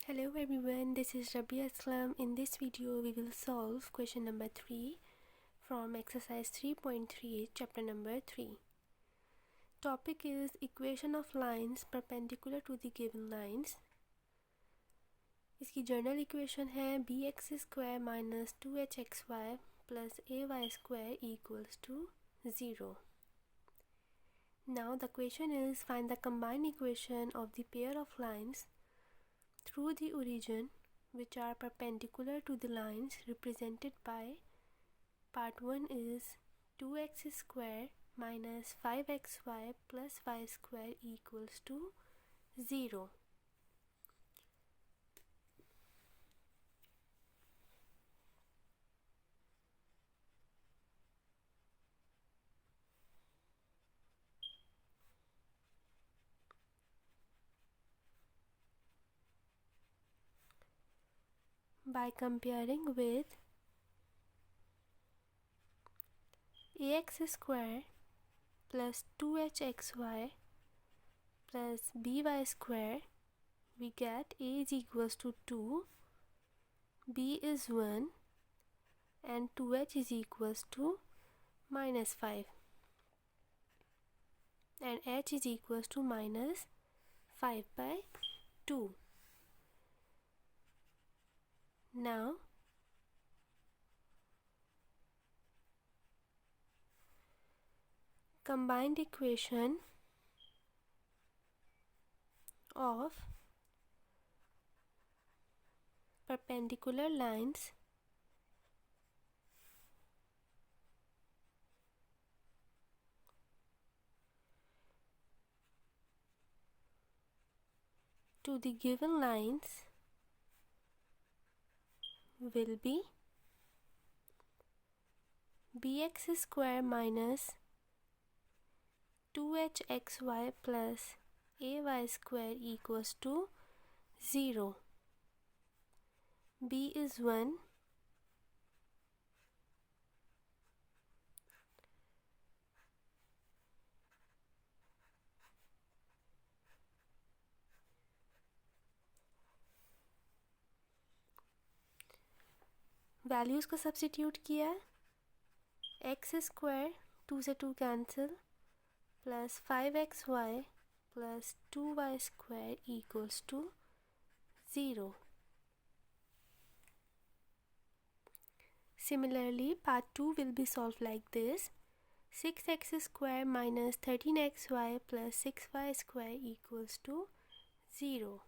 Hello everyone, this is Rabbia. In this video, we will solve question number 3 from exercise 3.38, chapter number 3. Topic is equation of lines perpendicular to the given lines. इसकी general equation है bx square minus 2hxy plus ay square equals to 0. Now the question is find the combined equation of the pair of lines through the origin which are perpendicular to the lines represented by part 1 is 2x square minus 5xy plus y square equals to 0. By comparing with ax square plus 2hxy plus by square, we get a is equals to 2, b is 1 and 2h is equals to minus 5 and h is equals to minus 5 by 2. Now combined equation of perpendicular lines to the given lines will be bx square minus 2hxy plus ay square equals to 0. b is 1 values को substitute किया, x square 2 से 2 cancel plus 5xy plus 2y square equals to 0. Similarly, part 2 will be solved like this. 6x square minus 13xy plus 6y square equals to 0.